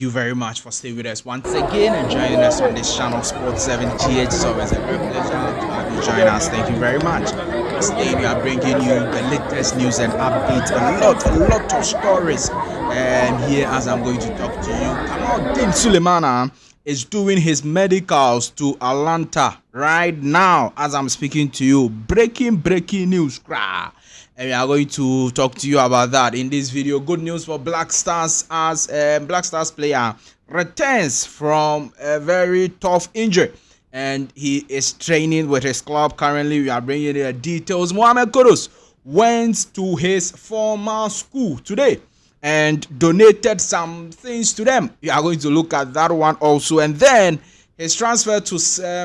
You very much for staying with us once again and joining us on this channel, Sports 7 GH. So it's a great pleasure to have you join us. Thank you very much for staying. We are bringing you the latest news and updates, a lot of stories. And here, as I'm going to talk to you, Kamaldeen Sulmana is doing his medicals to Atalata right now as I'm speaking to you. Breaking news. And we are going to talk to you about that in this video. Good news for Blackstars as Blackstars player returns from a very tough injury and he is training with his club currently. We are bringing you the details. Mohammed Kudus went to his former school today and donated some things to them. We are going to look at that one also. And then his transfer to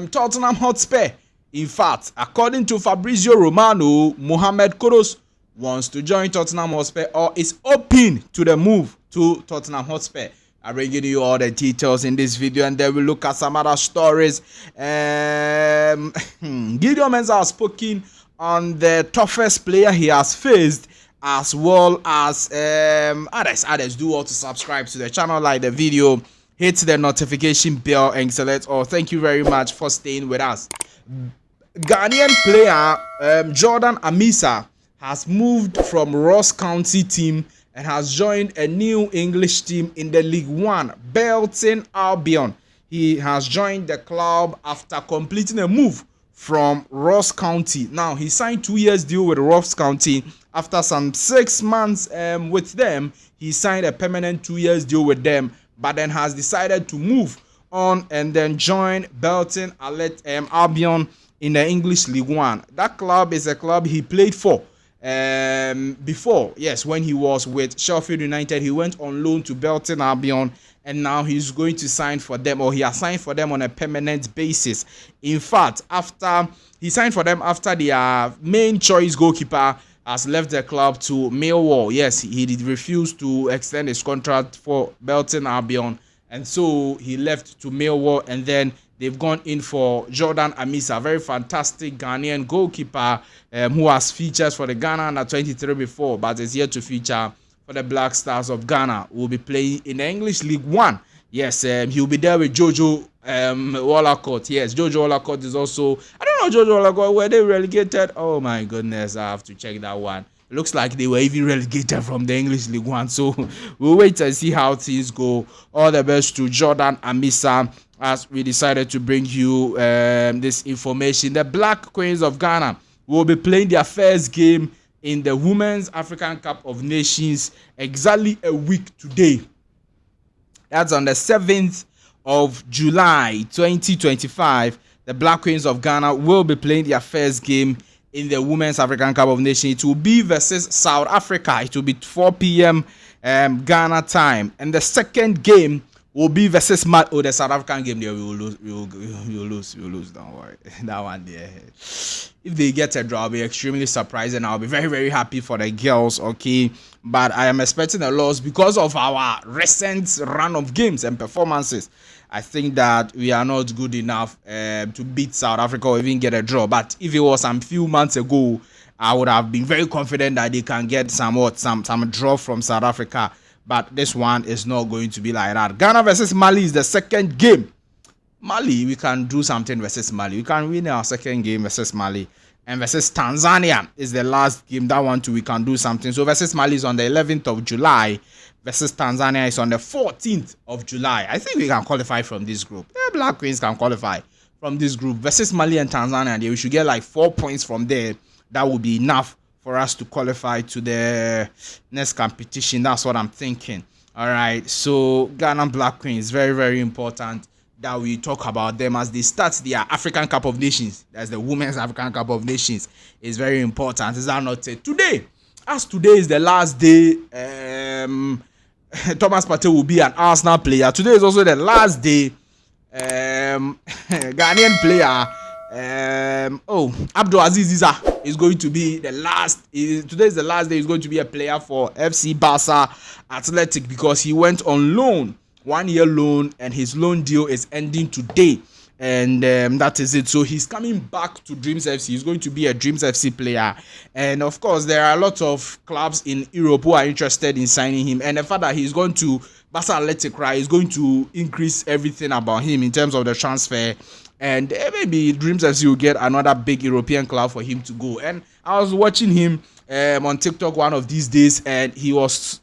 Tottenham Hotspur. In fact, according to Fabrizio Romano, Mohammed Kudus wants to join Tottenham Hotspur or is open to the move to Tottenham Hotspur. I'm bringing you all the details in this video, and then we'll look at some other stories. Gideon Mensah has spoken on the toughest player he has faced, as well as others. Do also subscribe to the channel, like the video, hit the notification bell, and select all. Thank you very much for staying with us. Ghanaian player Jordan Amisa has moved from Ross County team and has joined a new English team in the League One, Blackstars Albion. He has joined the club after completing a move from Ross County. Now, he signed 2 years deal with Ross County. After some 6 months with them, he signed a permanent 2 years deal with them, but then has decided to move on and then join Blackstars Albion in the English League One. That club is a club he played for before. Yes, when he was with Sheffield United, he went on loan to Blackstars Albion, and now he's going to sign for them, or he has signed for them on a permanent basis. In fact, after he signed for them after their main choice goalkeeper has left the club to Millwall. Yes, he did refuse to extend his contract for Blackstars Albion, and so he left to Millwall, and then they've gone in for Jordan Amisa, a very fantastic Ghanaian goalkeeper who has featured for the Ghana under-23 before, but is yet to feature for the Black Stars of Ghana. Will be playing in the English League One. Yes, he'll be there with Jojo Wallacott. Yes, Jojo Wallacott is also, I don't know, Jojo Wallacott, were they relegated? Oh my goodness, I have to check that one. It looks like they were even relegated from the English League One. So we'll wait and see how things go. All the best to Jordan Amisa as we decided to bring you this information. The Black Queens of Ghana will be playing their first game in the Women's African Cup of Nations exactly a week today. That's on the 7th of July 2025. The Black Queens of Ghana will be playing their first game in the Women's African Cup of Nations. It will be versus South Africa. It will be 4 p.m. Ghana time. And the second game will be versus the South African game there. We will lose. We will lose. Don't worry. That one there. If they get a draw, I'll be extremely surprised and I'll be very happy for the girls. Okay, but I am expecting a loss because of our recent run of games and performances. I think that we are not good enough to beat South Africa or even get a draw. But if it was some few months ago, I would have been very confident that they can get some draw from South Africa. But this one is not going to be like that. Ghana versus Mali is the second game. Mali, we can do something versus Mali. We can win our second game versus Mali. And versus Tanzania is the last game. That one too, we can do something. So versus Mali is on the 11th of July. Versus Tanzania is on the 14th of July. I think we can qualify from this group. The Black Queens can qualify from this group. Versus Mali and Tanzania, we should get like 4 points from there. That would be enough for us to qualify to the next competition. That's what I'm thinking. All right. So Ghana Black Queens, very important that we talk about them as they start their African Cup of Nations. That's the Women's African Cup of Nations. It's very important. Is that not today? As today is the last day, Thomas Partey will be an Arsenal player. Today is also the last day. Ghanaian player. Abdul Aziza is going to be the last. Today is the last day. He's going to be a player for FC Barca Athletic because he went on loan, 1 year loan, and his loan deal is ending today. and that is it. So he's coming back to Dreams FC. He's going to be a Dreams FC player, and of course there are a lot of clubs in Europe who are interested in signing him, and the fact that he's going to Barca Athletic, right, is going to increase everything about him in terms of the transfer, and maybe Dreams FC will get another big European club for him to go. And I was watching him on TikTok one of these days, and he was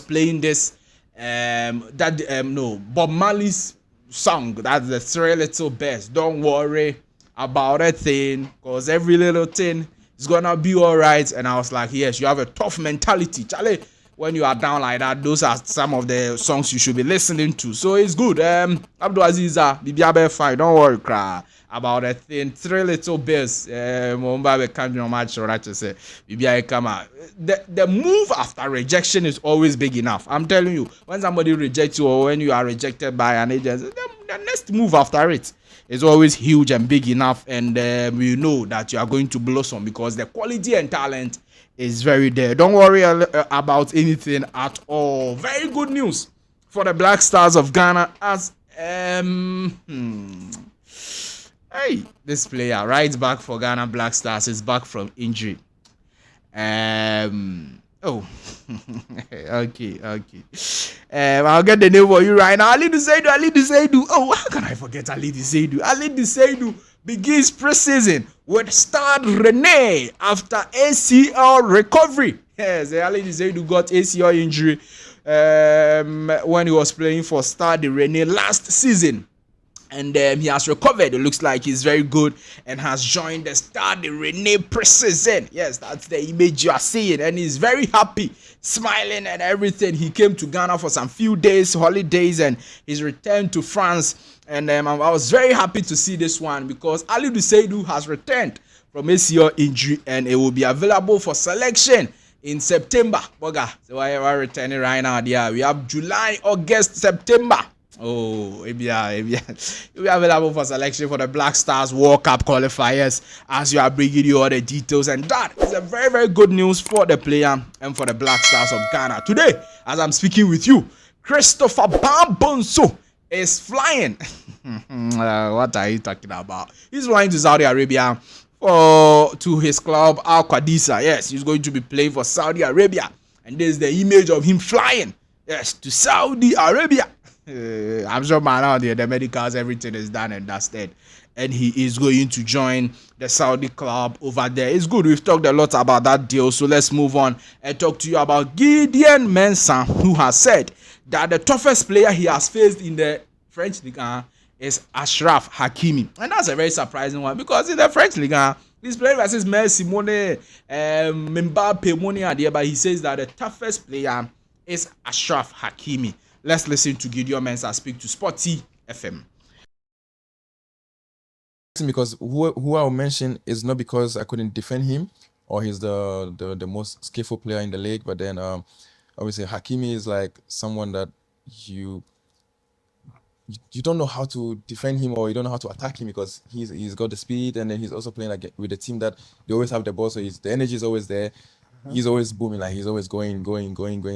playing this Bob Marley's song. That's the Three Little Bears. Don't worry about a thing, cause every little thing is gonna be alright. And I was like, yes, you have a tough mentality, Charlie. When you are down like that, those are some of the songs you should be listening to. So it's good. Abdul Aziza, Bibiabe fine. Don't worry, cry about a thing. Three Little Bears. The move after rejection is always big enough. I'm telling you, when somebody rejects you or when you are rejected by an agency, the next move after it is always huge and big enough, and you know that you are going to blossom because the quality and talent is very there. Don't worry about anything at all. Very good news for the Blackstars of Ghana as hey, this player right back for Ghana Blackstars is back from injury. Okay. I'll get the name for you right now. Ali Seidu. Oh, how can I forget Ali Seidu? Ali Seidu begins preseason with Stade Rennais after ACL recovery. Yes, Ali Seidu got ACL injury when he was playing for Stade Rennais last season. And he has recovered. It looks like he's very good and has joined the Stade Rennais preseason. Yes, that's the image you are seeing. And he's very happy, smiling and everything. He came to Ghana for some few days, holidays, and he's returned to France. And I was very happy to see this one because Ali Seidu has returned from ACL injury and it will be available for selection in September. Boga, so we're returning right now. Yeah, we have July, August, September. Oh, you'll be available for selection for the Blackstars World Cup qualifiers as you are bringing you all the details. And that is a very, very good news for the player and for the Blackstars of Ghana. Today, as I'm speaking with you, Christopher Bambonso is flying. What are you talking about? He's flying to Saudi Arabia to his club, Al Qadisa. Yes, he's going to be playing for Saudi Arabia. And there's the image of him flying, yes, to Saudi Arabia. I'm sure by now the medicals, everything is done and dusted, and he is going to join the Saudi club over there. It's good. We've talked a lot about that deal, so let's move on and talk to you about Gideon Mensah, who has said that the toughest player he has faced in the French League is Achraf Hakimi, and that's a very surprising one because in the French League he's playing versus Mensah, Mbappe, money, but he says that the toughest player is Achraf Hakimi. Let's listen to Gideon Mensah speak to Sporty FM. Because who I'll mention is not because I couldn't defend him or he's the most skillful player in the league, but then obviously Hakimi is like someone that you don't know how to defend him or you don't know how to attack him because he's got the speed, and then he's also playing like with a team that they always have the ball, so the energy is always there. He's always booming, like he's always going.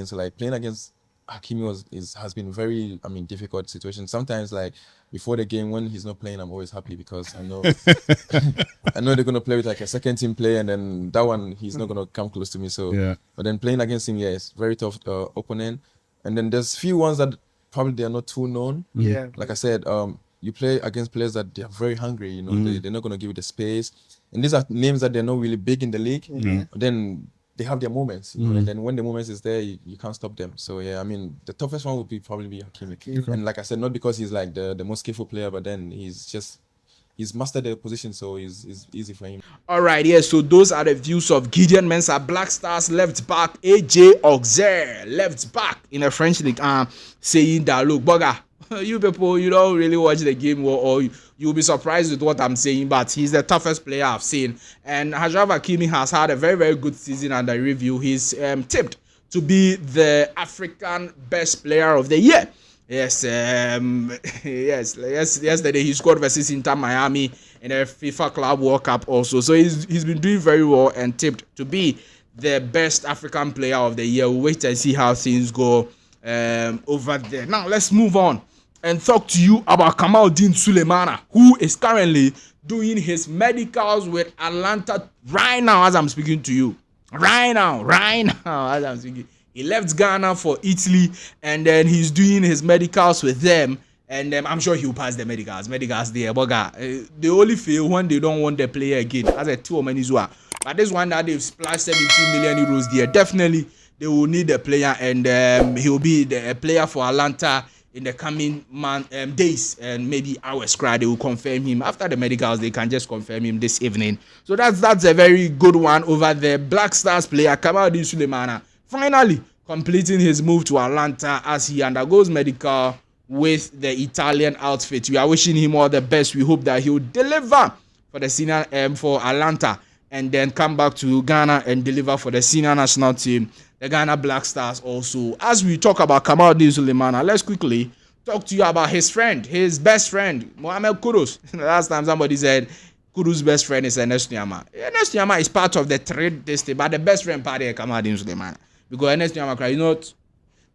So like playing against Hakimi has been very, difficult situation. Sometimes, like before the game when he's not playing, I'm always happy because I know they're gonna play with like a second team player, and then that one he's not gonna come close to me. So, yeah. But then playing against him, it's very tough opponent. And then there's few ones that probably they are not too known. Yeah. Like I said, you play against players that they are very hungry. You know, they're not gonna give you the space. And these are names that they're not really big in the league. But then they have their moments, and then when the moments is there, you can't stop them. So yeah, the toughest one would probably be Hakimi. Okay. And like I said, not because he's like the most skillful player, but then he's mastered the position, so it's easy for him. All right, yeah. So those are the views of Gideon Mensah, Blackstars left back, AJ Auxerre left back in the French league, saying that look, Boga, you people, you don't really watch the game, or you'll be surprised with what I'm saying, but he's the toughest player I've seen. And Achraf Hakimi has had a very, very good season under review. He's tipped to be the African best player of the year. Yes, yesterday he scored versus Inter Miami in the FIFA Club World Cup also. So he's been doing very well and tipped to be the best African player of the year. We'll wait and see how things go over there. Now let's move on and talk to you about Kamaldeen Sulmana, who is currently doing his medicals with Atalanta right now as I'm speaking to you. Right now as I'm speaking. He left Ghana for Italy, and then he's doing his medicals with them. And I'm sure he'll pass the medicals. Medicals there, but they only fail when they don't want the player again. As a 2 many Zua. But this one that they've splashed 17 million euros there, definitely they will need the player, and he'll be the player for Atalanta in the coming days and maybe hours. They will confirm him after the medicals. They can just confirm him this evening. So that's a very good one over there. Blackstars player Kamaldeen Sulmana finally completing his move to Atalanta as he undergoes medical with the Italian outfit. We are wishing him all the best. We hope that he will deliver for the senior for Atalanta and then come back to Ghana and deliver for the senior national team, the Ghana Blackstars also. As we talk about Kamaldeen Sulmana, let's quickly talk to you about his friend, his best friend, Mohammed Kudus. Last time somebody said Kudus' best friend is Ernest Nyama. Ernest Nyama is part of the trade district, but the best friend party is Kamaldeen Sulmana. Because Ernest Nyama is not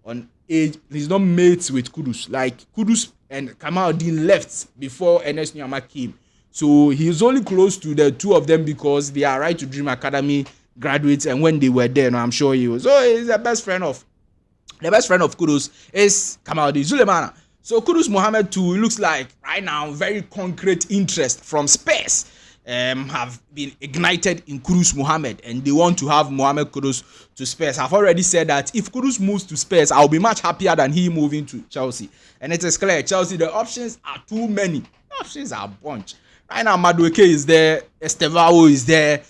on age, he's not mates with Kudus. Like Kudus and Kamaldeen left before Ernest Nyama came. So he's only close to the two of them because they are Right to Dream Academy graduates, and when they were there, I'm sure he was. So he's the best friend of Kudus is Kamaldeen Sulmana. So Kudus Mohammed too, it looks like right now very concrete interest from Spurs have been ignited in Kudus Mohammed, and they want to have Mohammed Kudus to Spurs. I've already said that if Kudus moves to Spurs, I'll be much happier than he moving to Chelsea. And it is clear, Chelsea, the options are too many. The options are a bunch. Right now, Madueke is there, Estevao is there,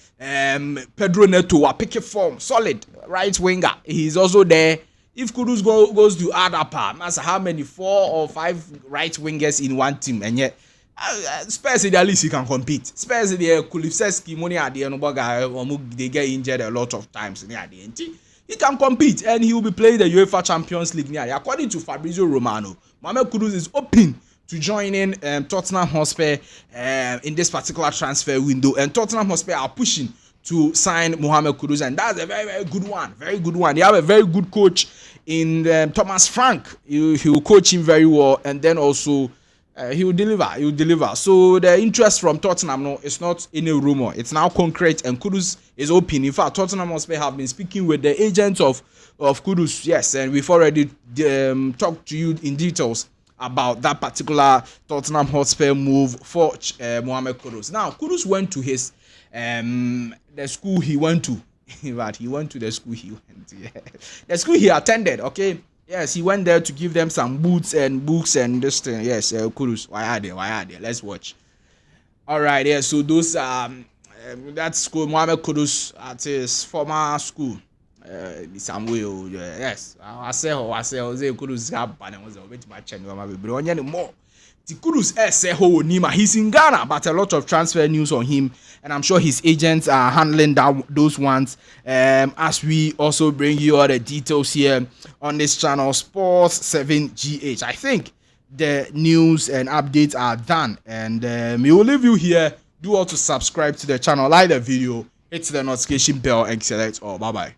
Pedro Neto, a picket form, solid right winger. He's also there. If Kudus goes to Adapa, that's how many 4 or 5 right wingers in one team, and yet Spurs at least he can compete. Spurs the Kulusevski money at the end, they get injured a lot of times near the end. He can compete, and he will be playing the UEFA Champions League near. According to Fabrizio Romano, Mohammed Kudus is open to join in Tottenham Hotspur in this particular transfer window, and Tottenham Hotspur are pushing to sign Mohammed Kudus, and that's a very, very good one. Very good one. They have a very good coach in Thomas Frank. He will coach him very well, and then also he will deliver. He will deliver. So the interest from Tottenham, no, it's not any rumor. It's now concrete, and Kudus is open. In fact, Tottenham Hotspur have been speaking with the agents of Kudus. Yes, and we've already talked to you in details about that particular Tottenham Hotspur move for Mohammed Kudus. Now, Kudus went to his the school he went to. But he went to the school he went to. Yeah. The school he attended, okay? Yes, he went there to give them some boots and books and this thing. Yes, Kudus. Why are they? Let's watch. All right, yeah, so those that school, Mohammed Kudus at his former school. Samuel, yes. I say, Kudus have been was a bit much and more. Kudus he's in Ghana, but a lot of transfer news on him, and I'm sure his agents are handling those ones. As we also bring you all the details here on this channel, Sports 7GH. I think the news and updates are done, and we will leave you here. Do also subscribe to the channel, like the video, hit the notification bell, and select all. Bye bye.